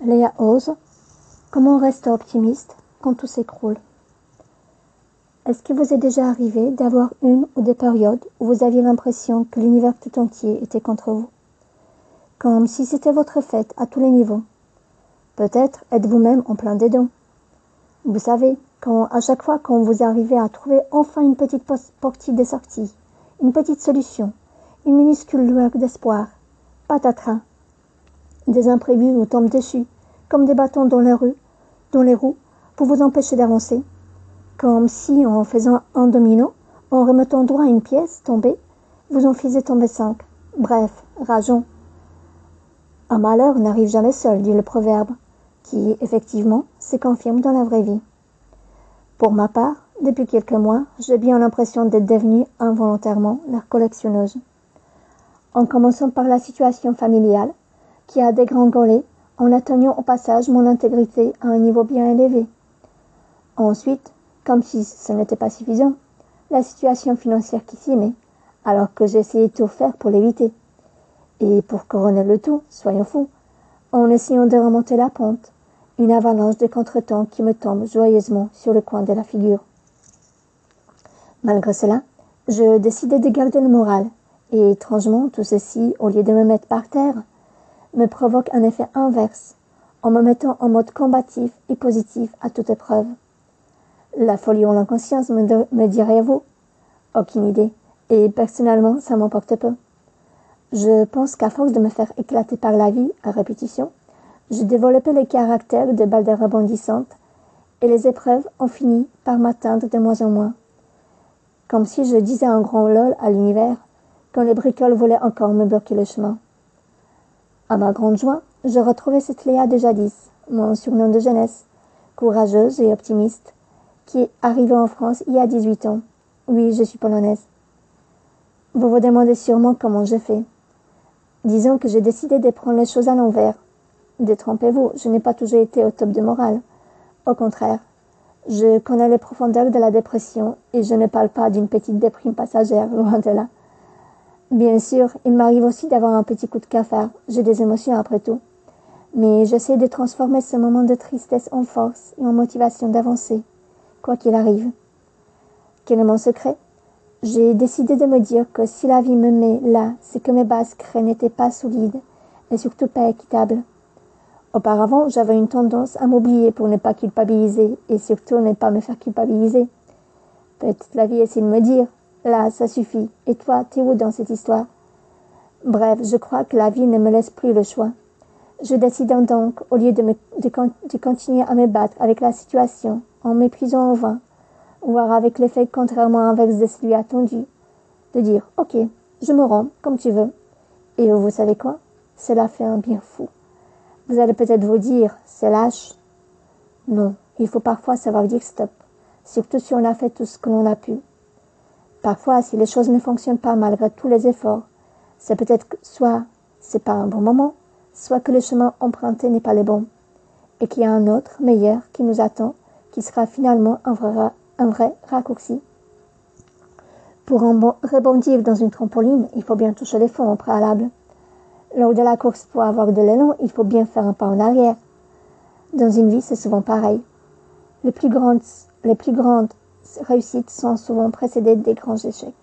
Léa Ose, comment rester optimiste quand tout s'écroule? Est-ce qu'il vous est déjà arrivé d'avoir une ou des périodes où vous aviez l'impression que l'univers tout entier était contre vous? Comme si c'était votre fête à tous les niveaux. Peut-être êtes-vous même en plein dedans. Vous savez, à chaque fois quand vous arrivez à trouver enfin une petite porte de sortie, une petite solution, une minuscule lueur d'espoir, patatras, des imprévus vous tombent dessus, comme des bâtons dans les roues, pour vous empêcher d'avancer, comme si, en faisant un domino, en remettant droit une pièce tombée, vous en faisiez tomber 5. Bref, rageons. Un malheur n'arrive jamais seul, dit le proverbe, qui, effectivement, se confirme dans la vraie vie. Pour ma part, depuis quelques mois, j'ai bien l'impression d'être devenue involontairement la collectionneuse. En commençant par la situation familiale, qui a dégringolé en atteignant au passage mon intégrité à un niveau bien élevé. Ensuite, comme si ce n'était pas suffisant, la situation financière qui s'y met, alors que j'essayais de tout faire pour l'éviter. Et pour couronner le tout, soyons fous, en essayant de remonter la pente, une avalanche de contretemps qui me tombe joyeusement sur le coin de la figure. Malgré cela, je décidai de garder le moral, et étrangement, tout ceci, au lieu de me mettre par terre, me provoque un effet inverse, en me mettant en mode combatif et positif à toute épreuve. La folie ou l'inconscience, me diriez-vous? Aucune idée, et personnellement, ça m'emporte peu. Je pense qu'à force de me faire éclater par la vie, à répétition, j'ai développé le caractère de balles rebondissantes, et les épreuves ont fini par m'atteindre de moins en moins. Comme si je disais un grand lol à l'univers, quand les bricoles voulaient encore me bloquer le chemin. À ma grande joie, je retrouvais cette Léa de jadis, mon surnom de jeunesse, courageuse et optimiste, qui est arrivée en France il y a 18 ans. Oui, je suis polonaise. Vous vous demandez sûrement comment j'ai fait. Disons que j'ai décidé de prendre les choses à l'envers. Détrompez-vous, je n'ai pas toujours été au top de morale. Au contraire, je connais les profondeurs de la dépression et je ne parle pas d'une petite déprime passagère, loin de là. Bien sûr, il m'arrive aussi d'avoir un petit coup de cafard, j'ai des émotions après tout. Mais j'essaie de transformer ce moment de tristesse en force et en motivation d'avancer, quoi qu'il arrive. Quel est mon secret? J'ai décidé de me dire que si la vie me met là, c'est que mes bases crées n'étaient pas solides et surtout pas équitables. Auparavant, j'avais une tendance à m'oublier pour ne pas culpabiliser et surtout ne pas me faire culpabiliser. Peut-être la vie essaie de me dire « Là, ça suffit, et toi, t'es où dans cette histoire ?» Bref, je crois que la vie ne me laisse plus le choix. Je décide donc, au lieu de continuer à me battre avec la situation, en m'épuisant en vain, voire avec l'effet contrairement inverse de celui attendu, de dire « Ok, je me rends, comme tu veux. » Et vous savez quoi? Cela fait un bien fou. Vous allez peut-être vous dire « C'est lâche. » Non, il faut parfois savoir dire stop, surtout si on a fait tout ce que l'on a pu. Parfois, si les choses ne fonctionnent pas malgré tous les efforts, c'est peut-être que soit c'est pas un bon moment, soit que le chemin emprunté n'est pas le bon, et qu'il y a un autre, meilleur, qui nous attend, qui sera finalement un vrai raccourci. Pour rebondir dans une trampoline, il faut bien toucher les fonds au préalable. Lors de la course, pour avoir de l'élan, il faut bien faire un pas en arrière. Dans une vie, c'est souvent pareil. Les plus grandes réussites sont souvent précédées des grands échecs.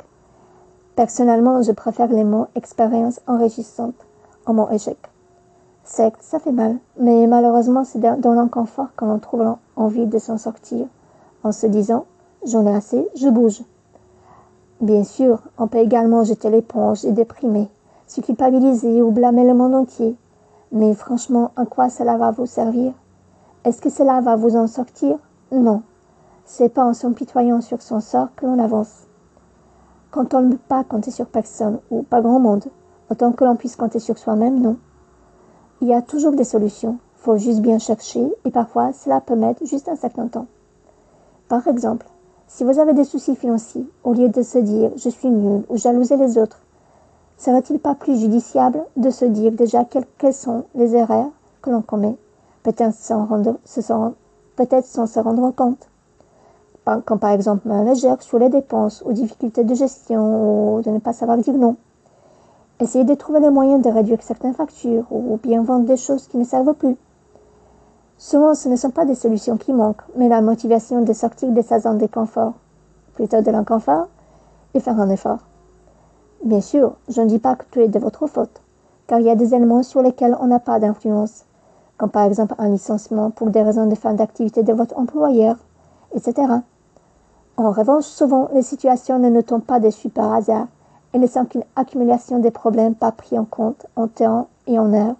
Personnellement, je préfère les mots expérience enrichissante au mot échec. Certes, ça fait mal, mais malheureusement, c'est dans l'inconfort que l'on trouve envie de s'en sortir, en se disant « j'en ai assez, je bouge ». Bien sûr, on peut également jeter l'éponge et déprimer, se culpabiliser ou blâmer le monde entier. Mais franchement, à quoi cela va vous servir? Est-ce que cela va vous en sortir? Non. C'est pas en s'empitoyant sur son sort que l'on avance. Quand on ne peut pas compter sur personne, ou pas grand monde, autant que l'on puisse compter sur soi-même, non. Il y a toujours des solutions, faut juste bien chercher, et parfois cela peut mettre juste un certain temps. Par exemple, si vous avez des soucis financiers, au lieu de se dire « je suis nul » ou jalouser les autres, serait-il pas plus judiciable de se dire déjà quelles sont les erreurs que l'on commet, peut-être sans se rendre compte, comme par exemple main légère sur les dépenses ou difficultés de gestion ou de ne pas savoir dire non. Essayez de trouver les moyens de réduire certaines factures ou bien vendre des choses qui ne servent plus. Souvent, ce ne sont pas des solutions qui manquent, mais la motivation de sortir de sa zone de confort, plutôt de l'inconfort, et faire un effort. Bien sûr, je ne dis pas que tout est de votre faute, car il y a des éléments sur lesquels on n'a pas d'influence, comme par exemple un licenciement pour des raisons de fin d'activité de votre employeur, etc. En revanche, souvent, les situations ne nous tombent pas dessus par hasard et ne sont qu'une accumulation des problèmes pas pris en compte en temps et en heure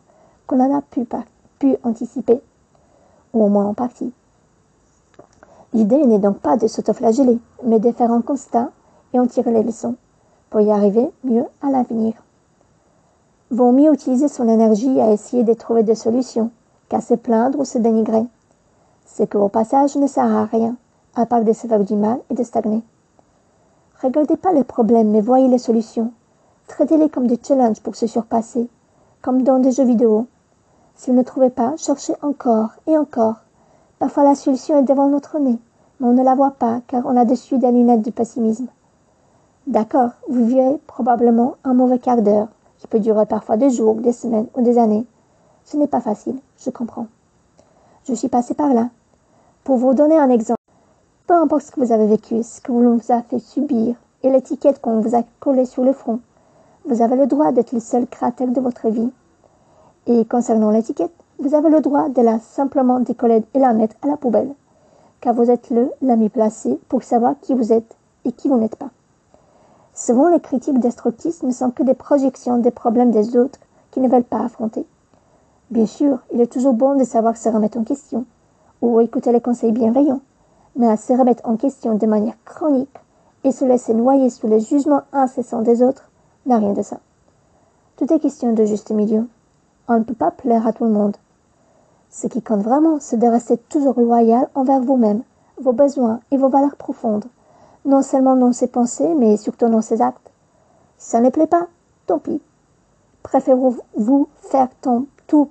qu'on en a pu anticiper, ou au moins en partie. L'idée n'est donc pas de s'autoflageller, mais de faire un constat et en tirer les leçons, pour y arriver mieux à l'avenir. Vaut mieux utiliser son énergie à essayer de trouver des solutions qu'à se plaindre ou se dénigrer. C'est que au passage ne sert à rien, à part de se faire du mal et de stagner. Regardez pas les problèmes, mais voyez les solutions. Traitez-les comme des challenges pour se surpasser, comme dans des jeux vidéo. Si vous ne trouvez pas, cherchez encore et encore. Parfois la solution est devant notre nez, mais on ne la voit pas car on a dessus des lunettes du pessimisme. D'accord, vous vivez probablement un mauvais quart d'heure, qui peut durer parfois des jours, des semaines ou des années. Ce n'est pas facile, je comprends. Je suis passée par là. Pour vous donner un exemple, peu importe ce que vous avez vécu, ce que l'on vous a fait subir et l'étiquette qu'on vous a collée sur le front, vous avez le droit d'être le seul créateur de votre vie. Et concernant l'étiquette, vous avez le droit de la simplement décoller et la mettre à la poubelle, car vous êtes l'ami placé pour savoir qui vous êtes et qui vous n'êtes pas. Souvent, les critiques destructrices ne sont que des projections des problèmes des autres qui ne veulent pas affronter. Bien sûr, il est toujours bon de savoir se remettre en question, ou écouter les conseils bienveillants, mais à se remettre en question de manière chronique et se laisser noyer sous le jugement incessant des autres n'a rien de ça. Tout est question de juste milieu. On ne peut pas plaire à tout le monde. Ce qui compte vraiment, c'est de rester toujours loyal envers vous-même, vos besoins et vos valeurs profondes, non seulement dans ses pensées, mais surtout dans ses actes. Si ça ne plaît pas, tant pis. Préférez-vous faire tout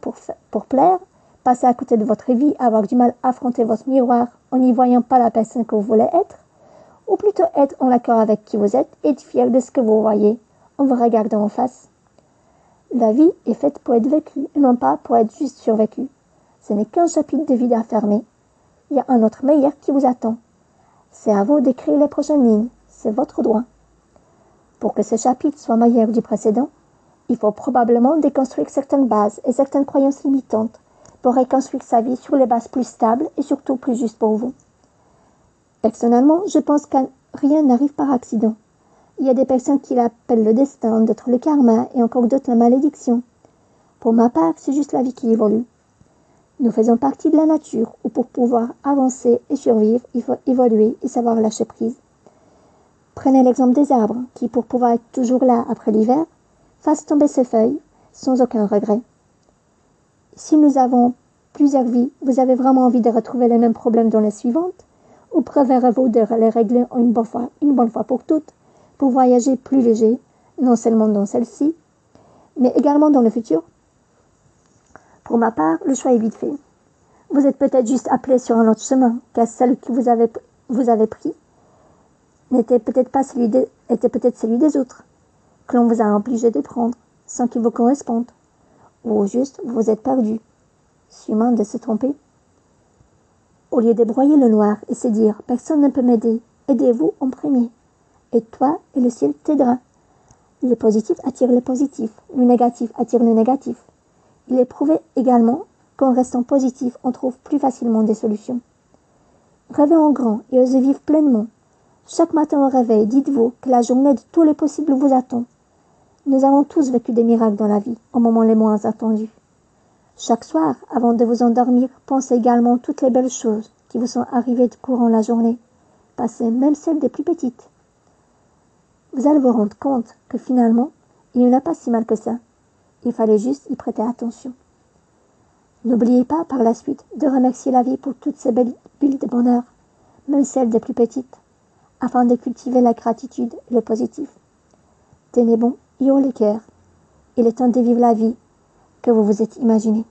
pour plaire, passer à côté de votre vie, avoir du mal à affronter votre miroir en n'y voyant pas la personne que vous voulez être, ou plutôt être en accord avec qui vous êtes et être fier de ce que vous voyez en vous regardant en face. La vie est faite pour être vécue et non pas pour être juste survécue. Ce n'est qu'un chapitre de vie à fermer. Il y a un autre meilleur qui vous attend. C'est à vous d'écrire les prochaines lignes. C'est votre droit. Pour que ce chapitre soit meilleur du précédent, il faut probablement déconstruire certaines bases et certaines croyances limitantes pour reconstruire sa vie sur les bases plus stables et surtout plus justes pour vous. Personnellement, je pense que rien n'arrive par accident. Il y a des personnes qui l'appellent le destin, d'autres le karma et encore d'autres la malédiction. Pour ma part, c'est juste la vie qui évolue. Nous faisons partie de la nature où pour pouvoir avancer et survivre, il faut évoluer et savoir lâcher prise. Prenez l'exemple des arbres qui, pour pouvoir être toujours là après l'hiver, fassent tomber ses feuilles sans aucun regret. Si nous avons plusieurs vies, vous avez vraiment envie de retrouver les mêmes problèmes dans les suivantes, ou préférez-vous de les régler une bonne fois pour toutes, pour voyager plus léger, non seulement dans celle-ci, mais également dans le futur? Pour ma part, le choix est vite fait. Vous êtes peut-être juste appelé sur un autre chemin, car celui que vous avez pris était peut-être celui des autres, que l'on vous a obligé de prendre, sans qu'il vous corresponde. Ou juste, vous vous êtes perdu. C'est humain de se tromper. Au lieu de broyer le noir et se dire « personne ne peut m'aider, aidez-vous en premier. Et toi et le ciel t'aidera. » Le positif attire le positif, le négatif attire le négatif. Il est prouvé également qu'en restant positif, on trouve plus facilement des solutions. Rêvez en grand et osez vivre pleinement. Chaque matin au réveil, dites-vous que la journée de tous les possibles vous attend. Nous avons tous vécu des miracles dans la vie, au moment les moins attendus. Chaque soir, avant de vous endormir, pensez également à toutes les belles choses qui vous sont arrivées courant la journée. Passez même celles des plus petites. Vous allez vous rendre compte que finalement, il n'y en a pas si mal que ça. Il fallait juste y prêter attention. N'oubliez pas par la suite de remercier la vie pour toutes ces belles bulles de bonheur, même celles des plus petites, afin de cultiver la gratitude et le positif. Tenez bon et haut les cœurs. Il est temps de vivre la vie que vous vous êtes imaginée.